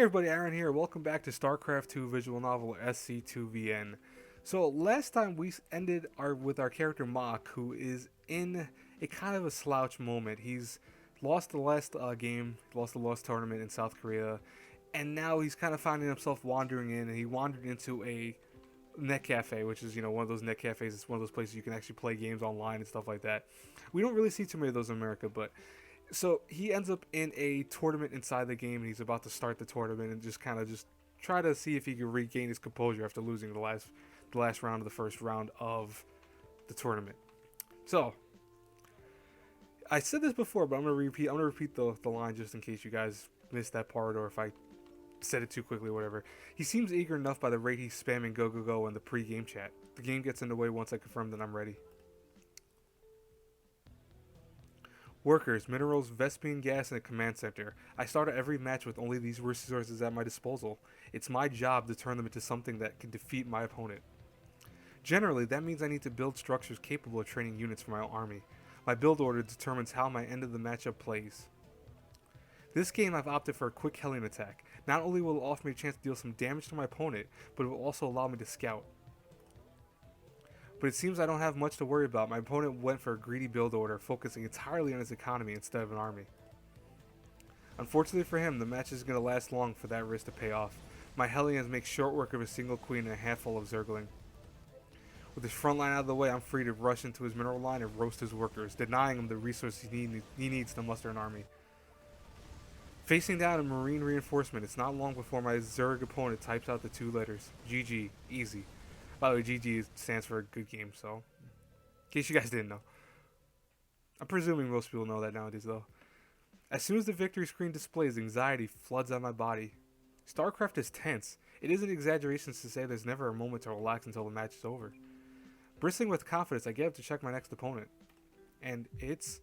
everybody, Aaron here. Welcome back to StarCraft 2 visual novel SC2VN. So last time we ended with our character Mach, who is in a kind of a slouch moment. He's lost the last game, lost the lost tournament in South Korea, and now he's kind of finding himself wandering in. And he wandered into a net cafe, which is one of those net cafes. It's one of those places you can actually play games online and stuff like that. We don't really see too many of those in America, but so he ends up in a tournament inside the game, and he's about to start the tournament and just kind of just try to see if he can regain his composure after losing the last round of the first round of the tournament. So I said this before, but I'm gonna repeat the line just in case you guys missed that part, or if I said it too quickly or whatever. He seems eager enough by the rate he's spamming go go go in the pre-game chat. The game gets underway once I confirm that I'm ready. Workers, minerals, Vespian gas, and a command center. I start every match with only these resources at my disposal. It's my job to turn them into something that can defeat my opponent. Generally, that means I need to build structures capable of training units for my army. My build order determines how my end of the matchup plays. This game I've opted for a quick Hellion attack. Not only will it offer me a chance to deal some damage to my opponent, but it will also allow me to scout. But it seems I don't have much to worry about. My opponent went for a greedy build order, focusing entirely on his economy instead of an army. Unfortunately for him, the match isn't going to last long for that risk to pay off. My Hellions make short work of a single queen and a handful of Zergling. With his front line out of the way, I'm free to rush into his mineral line and roast his workers, denying him the resources he needs to muster an army. Facing down a marine reinforcement, it's not long before my Zerg opponent types out the two letters, GG, easy. By the way, GG stands for a good game, so in case you guys didn't know. I'm presuming most people know that nowadays, though. As soon as the victory screen displays, anxiety floods out my body. StarCraft is tense. It isn't exaggeration to say there's never a moment to relax until the match is over. Bristling with confidence, I get up to check my next opponent. And it's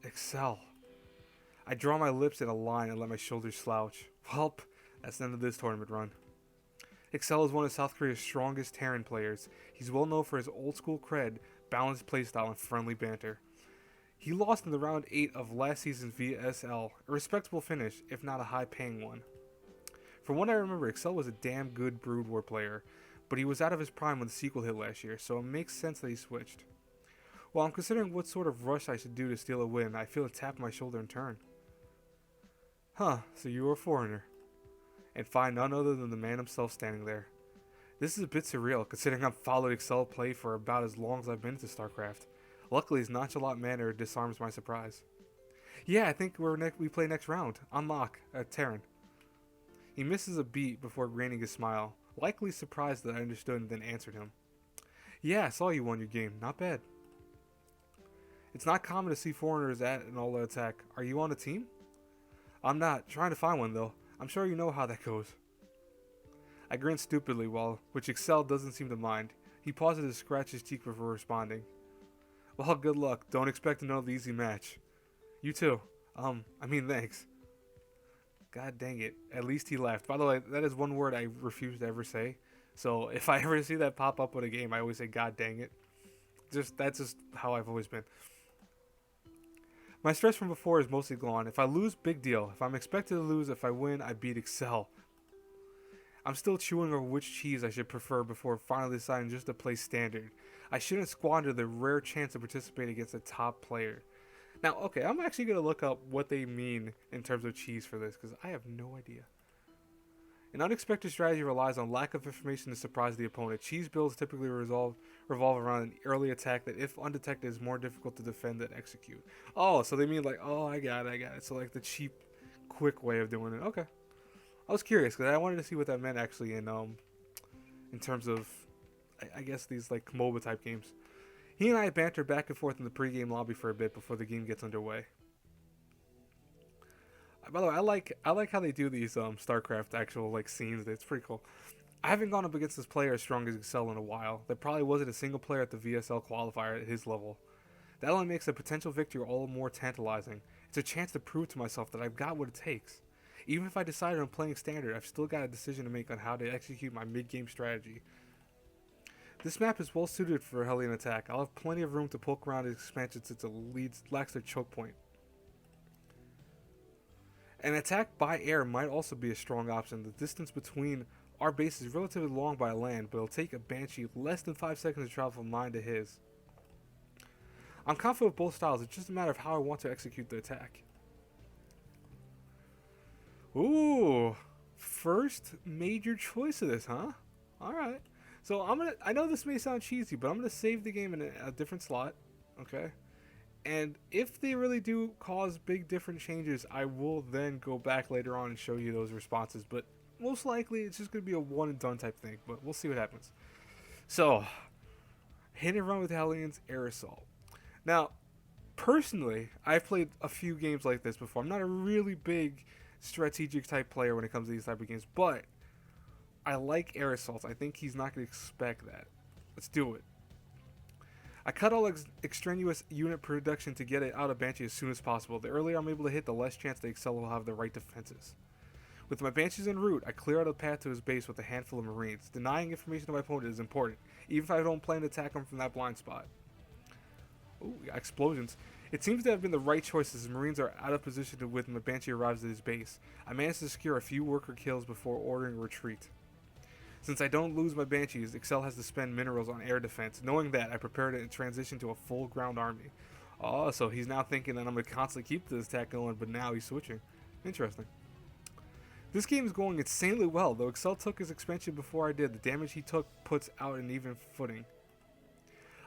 Excel. I draw my lips in a line and let my shoulders slouch. Welp, that's the end of this tournament run. Excel is one of South Korea's strongest Terran players. He's well known for his old school cred, balanced playstyle, and friendly banter. He lost in the round 8 of last season's VSL, a respectable finish, if not a high-paying one. From what I remember, Excel was a damn good Brood War player, but he was out of his prime when the sequel hit last year, so it makes sense that he switched. While I'm considering what sort of rush I should do to steal a win, I feel a tap on my shoulder in turn. Huh, so you were a foreigner. And find none other than the man himself standing there. This is a bit surreal, considering I've followed Excel play for about as long as I've been into StarCraft. Luckily, his nonchalant manner disarms my surprise. Yeah, I think we play next round. I'm Mach, Terran. He misses a beat before granting a smile, likely surprised that I understood and then answered him. Yeah, I saw you won your game. Not bad. It's not common to see foreigners at an all-out attack. Are you on a team? I'm not. Trying to find one, though. I'm sure you know how that goes. I grin stupidly, which Excel doesn't seem to mind. He pauses to scratch his cheek before responding. Well, good luck. Don't expect another easy match. You too. Thanks. God dang it. At least he laughed. By the way, that is one word I refuse to ever say. So if I ever see that pop up in a game, I always say, God dang it. That's just how I've always been. My stress from before is mostly gone. If I lose, big deal. If I'm expected to lose, if I win, I beat Excel. I'm still chewing over which cheese I should prefer before finally deciding just to play standard. I shouldn't squander the rare chance to participate against a top player. Now, okay, I'm actually going to look up what they mean in terms of cheese for this, because I have no idea. An unexpected strategy relies on lack of information to surprise the opponent. Cheese builds typically revolve around an early attack that, if undetected, is more difficult to defend than execute. Oh, so they mean like, oh, I got it. So like the cheap, quick way of doing it. Okay. I was curious because I wanted to see what that meant actually in terms of, I guess, these like MOBA type games. He and I banter back and forth in the pregame lobby for a bit before the game gets underway. By the way, I like how they do these StarCraft actual like scenes. It's pretty cool. I haven't gone up against this player as strong as Excel in a while. There probably wasn't a single player at the VSL qualifier at his level. That only makes a potential victory all the more tantalizing. It's a chance to prove to myself that I've got what it takes. Even if I decided on playing standard, I've still got a decision to make on how to execute my mid-game strategy. This map is well suited for a Hellion attack. I'll have plenty of room to poke around its expansion since it lacks their choke point. An attack by air might also be a strong option. The distance between our base is relatively long by land, but it'll take a Banshee less than 5 seconds to travel from mine to his. I'm confident with both styles, it's just a matter of how I want to execute the attack. Ooh, first major choice of this, huh? Alright. So I know this may sound cheesy, but I'm gonna save the game in a different slot. Okay? And if they really do cause big different changes, I will then go back later on and show you those responses. But most likely it's just gonna be a one and done type thing, but we'll see what happens. So, hit and run with Hellions Air Assault. Now, personally, I've played a few games like this before. I'm not a really big strategic type player when it comes to these type of games, but I like air assaults. I think he's not going to expect that. Let's do it. I cut all extraneous unit production to get it out of Banshee as soon as possible. The earlier I'm able to hit, the less chance the Excel will have the right defenses. With my Banshees en route, I clear out a path to his base with a handful of Marines. Denying information to my opponent is important, even if I don't plan to attack him from that blind spot. Ooh, explosions. It seems to have been the right choice as the Marines are out of position when the Banshee arrives at his base. I managed to secure a few worker kills before ordering a retreat. Since I don't lose my Banshees, Excel has to spend minerals on air defense. Knowing that, I prepare to transition to a full ground army. Oh, so he's now thinking that I'm going to constantly keep this attack going, but now he's switching. Interesting. This game is going insanely well, though Excel took his expansion before I did. The damage he took puts out an even footing.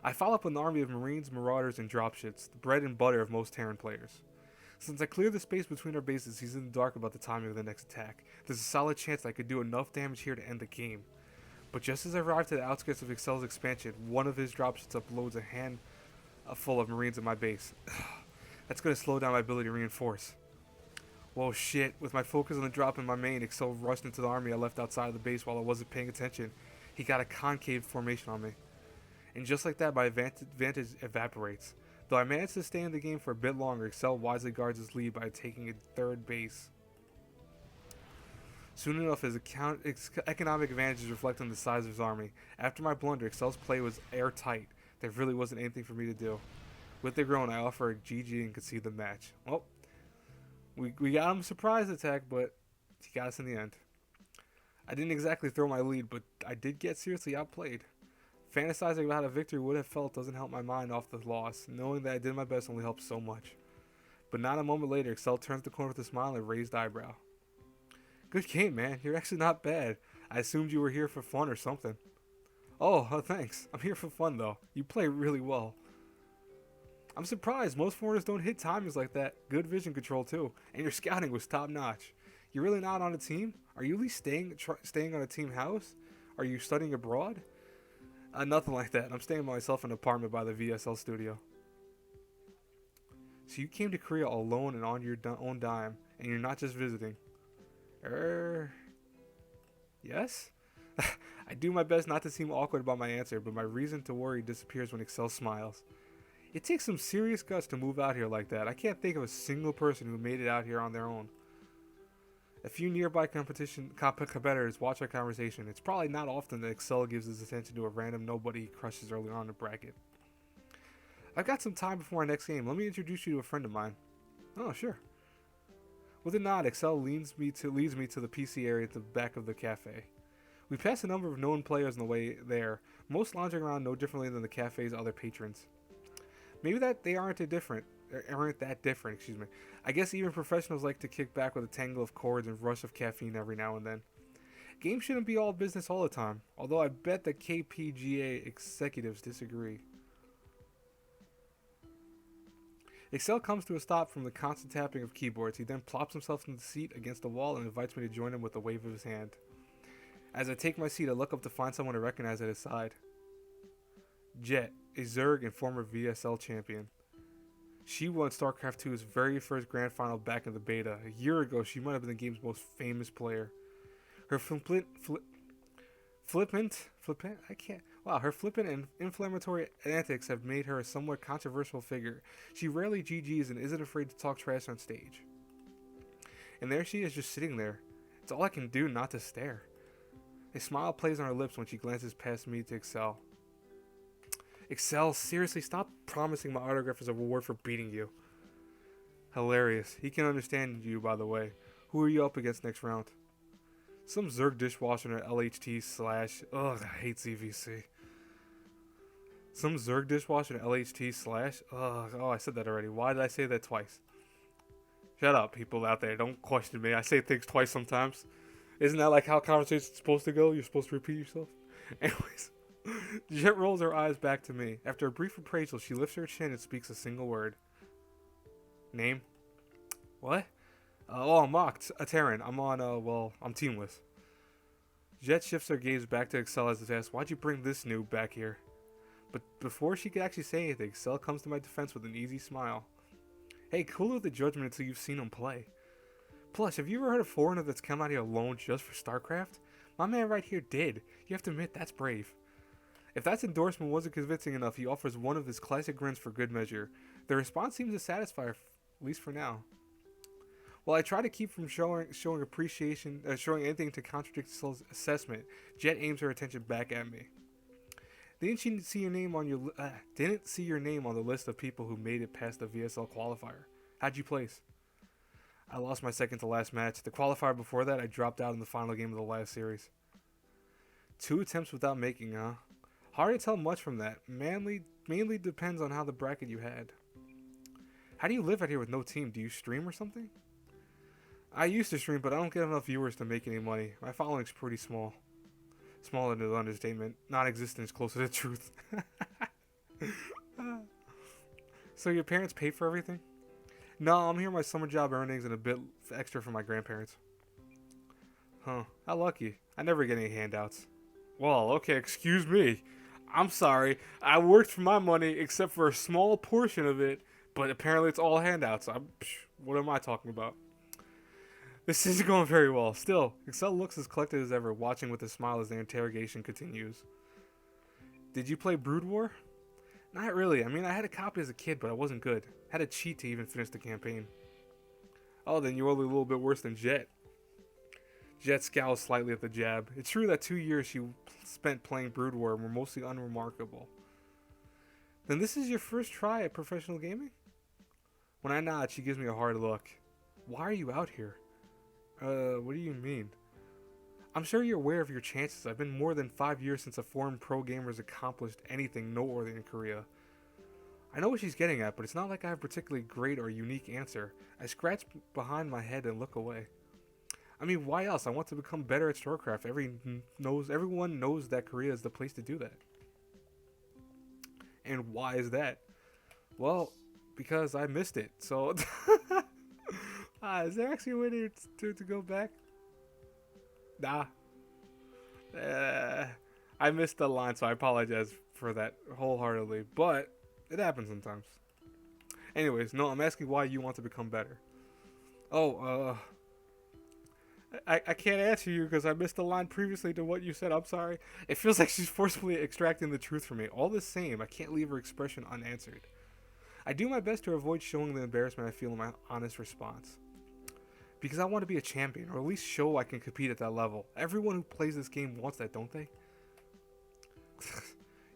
I follow up an army of Marines, Marauders, and Dropships, the bread and butter of most Terran players. Since I cleared the space between our bases, he's in the dark about the timing of the next attack. There's a solid chance I could do enough damage here to end the game. But just as I arrive to the outskirts of Excel's expansion, one of his dropships uploads a handful of Marines at my base. That's going to slow down my ability to reinforce. Whoa, shit. With my focus on the drop in my main, Excel rushed into the army I left outside of the base while I wasn't paying attention. He got a concave formation on me. And just like that, my advantage evaporates. Though I managed to stay in the game for a bit longer, Excel wisely guards his lead by taking a third base. Soon enough, his economic advantages reflect on the size of his army. After my blunder, Excel's play was airtight. There really wasn't anything for me to do. With the groan, I offer a GG and concede the match. Well, we got him a surprise attack, but he got us in the end. I didn't exactly throw my lead, but I did get seriously outplayed. Fantasizing about how a victory would have felt doesn't help my mind off the loss. Knowing that I did my best only helps so much. But not a moment later, Excel turns the corner with a smile and a raised eyebrow. Good game, man. You're actually not bad. I assumed you were here for fun or something. Oh, thanks. I'm here for fun, though. You play really well. I'm surprised. Most foreigners don't hit timings like that. Good vision control, too. And your scouting was top-notch. You're really not on a team? Are you at least staying on a team house? Are you studying abroad? Nothing like that. I'm staying by myself in an apartment by the VSL studio. So you came to Korea alone and on your own dime, and you're not just visiting. Yes? I do my best not to seem awkward about my answer, but my reason to worry disappears when Excel smiles. It takes some serious guts to move out here like that. I can't think of a single person who made it out here on their own. A few nearby competitors watch our conversation. It's probably not often that Excel gives his attention to a random nobody he crushes early on in the bracket. I've got some time before our next game. Let me introduce you to a friend of mine. Oh, sure. With a nod, Excel leads me to the PC area at the back of the cafe. We pass a number of known players on the way there, most lounging around no differently than the cafe's other patrons. Maybe that they aren't that different. I guess even professionals like to kick back with a tangle of chords and rush of caffeine every now and then. Games shouldn't be all business all the time, although I bet the KPGA executives disagree. Excel comes to a stop from the constant tapping of keyboards. He then plops himself in the seat against the wall and invites me to join him with a wave of his hand. As I take my seat, I look up to find someone I recognize at his side. Jet, a Zerg and former VSL champion. She won StarCraft 2's very first grand final back in the beta. A year ago, she might have been the game's most famous player. Her flippant and inflammatory antics have made her a somewhat controversial figure. She rarely GGs and isn't afraid to talk trash on stage. And there she is, just sitting there. It's all I can do not to stare. A smile plays on her lips when she glances past me to Excel. Excel, seriously, stop promising my autograph as a reward for beating you. Hilarious. He can understand you, by the way. Who are you up against next round? Some Zerg dishwasher at LHT slash. Ugh, I hate ZVC. Some Zerg dishwasher at LHT slash. Ugh, oh, I said that already. Why did I say that twice? Shut up, people out there. Don't question me. I say things twice sometimes. Isn't that like how conversation's supposed to go? You're supposed to repeat yourself? Anyways. Jet rolls her eyes back to me. After a brief appraisal, she lifts her chin and speaks a single word. Name? What? I'm Mach, a Terran. I'm on, I'm teamless. Jet shifts her gaze back to Excel as it asks, why'd you bring this noob back here? But before she could actually say anything, Excel comes to my defense with an easy smile. Hey, cooler the judgment until you've seen him play. Plus, have you ever heard a foreigner that's come out here alone just for StarCraft? My man right here did. You have to admit, that's brave. If that endorsement wasn't convincing enough, he offers one of his classic grins for good measure. The response seems to satisfy her, at least for now. While I try to keep from showing appreciation, showing anything to contradict Cell's assessment, Jet aims her attention back at me. Didn't see your name on the list of people who made it past the VSL qualifier. How'd you place? I lost my second to last match. The qualifier before that, I dropped out in the final game of the last series. 2 attempts without making, huh? Hard to tell much from that. Mainly depends on how the bracket you had. How do you live out here with no team? Do you stream or something? I used to stream, but I don't get enough viewers to make any money. My following's pretty small. Small is an understatement. Non-existent is closer to the truth. So your parents pay for everything? No, I'm here my summer job earnings and a bit extra from my grandparents. Huh, how lucky. I never get any handouts. Well, okay, excuse me. I'm sorry. I worked for my money except for a small portion of it, but apparently it's all handouts. What am I talking about? This isn't going very well. Still, Excel looks as collected as ever, watching with a smile as the interrogation continues. Did you play Brood War? Not really. I mean, I had a copy as a kid, but I wasn't good. Had to cheat to even finish the campaign. Oh, then you're only a little bit worse than Jet. Jet scowls slightly at the jab. It's true that 2 years she spent playing Brood War were mostly unremarkable. Then this is your first try at professional gaming? When I nod, she gives me a hard look. Why are you out here? What do you mean? I'm sure you're aware of your chances. I've been more than 5 years since a foreign pro gamer's accomplished anything noteworthy in Korea. I know what she's getting at, but it's not like I have a particularly great or unique answer. I scratch behind my head and look away. I mean, why else? I want to become better at StarCraft. Everyone knows that Korea is the place to do that. And why is that? Well, because I missed it. So, is there actually a way to go back? Nah. I missed the line, so I apologize for that wholeheartedly. But it happens sometimes. Anyways, no, I'm asking why you want to become better. I can't answer you because I missed the line previously to what you said. I'm sorry. It feels like she's forcefully extracting the truth from me. All the same, I can't leave her expression unanswered. I do my best to avoid showing the embarrassment I feel in my honest response. Because I want to be a champion, or at least show I can compete at that level. Everyone who plays this game wants that, don't they?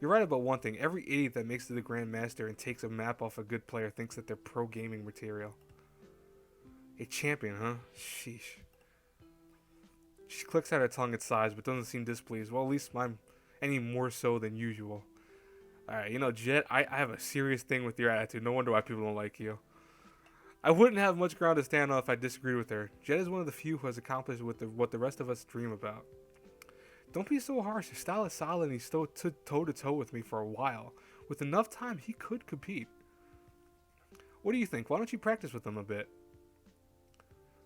You're right about one thing. Every idiot that makes it to the Grandmaster and takes a map off a good player thinks that they're pro gaming material. A champion, huh? Sheesh. She clicks out her tongue and sighs, but doesn't seem displeased. Well, at least I'm any more so than usual. Alright, Jet, I have a serious thing with your attitude. No wonder why people don't like you. I wouldn't have much ground to stand on if I disagreed with her. Jet is one of the few who has accomplished what the rest of us dream about. Don't be so harsh. His style is solid and he stood toe-to-toe with me for a while. With enough time, he could compete. What do you think? Why don't you practice with him a bit?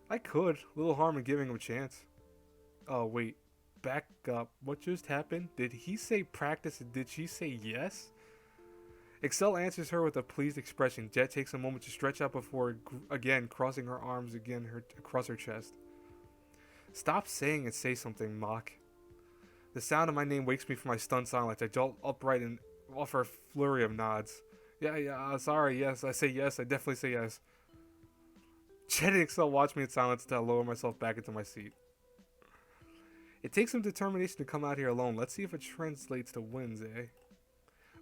I could. Little harm in giving him a chance. Oh, wait. Back up. What just happened? Did he say practice and did she say yes? Excel answers her with a pleased expression. Jet takes a moment to stretch out before again crossing her arms across her chest. Stop saying and say something, Mach. The sound of my name wakes me from my stunned silence. I jolt upright and offer a flurry of nods. Yeah, sorry, yes, I say yes, I definitely say yes. Jet and Excel watch me in silence until I lower myself back into my seat. It takes some determination to come out here alone. Let's see if it translates to wins, eh?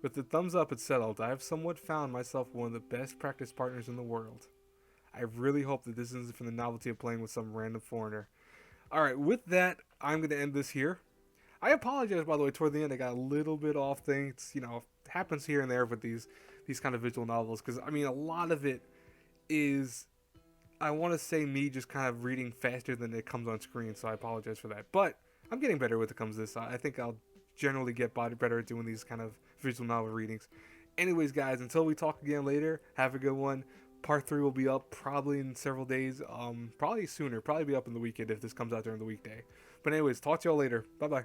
With the thumbs up, it's settled. I have somewhat found myself one of the best practice partners in the world. I really hope that this isn't from the novelty of playing with some random foreigner. Alright, with that, I'm going to end this here. I apologize, by the way, toward the end I got a little bit off things. You know, happens here and there with these kind of visual novels. Because, I mean, a lot of it is, I want to say, me just kind of reading faster than it comes on screen. So I apologize for that. But I'm getting better when it comes to this. I think I'll generally get better at doing these kind of visual novel readings. Anyways, guys, until we talk again later, have a good one. Part 3 will be up probably in several days. Probably sooner. Probably be up in the weekend if this comes out during the weekday. But anyways, talk to y'all later. Bye-bye.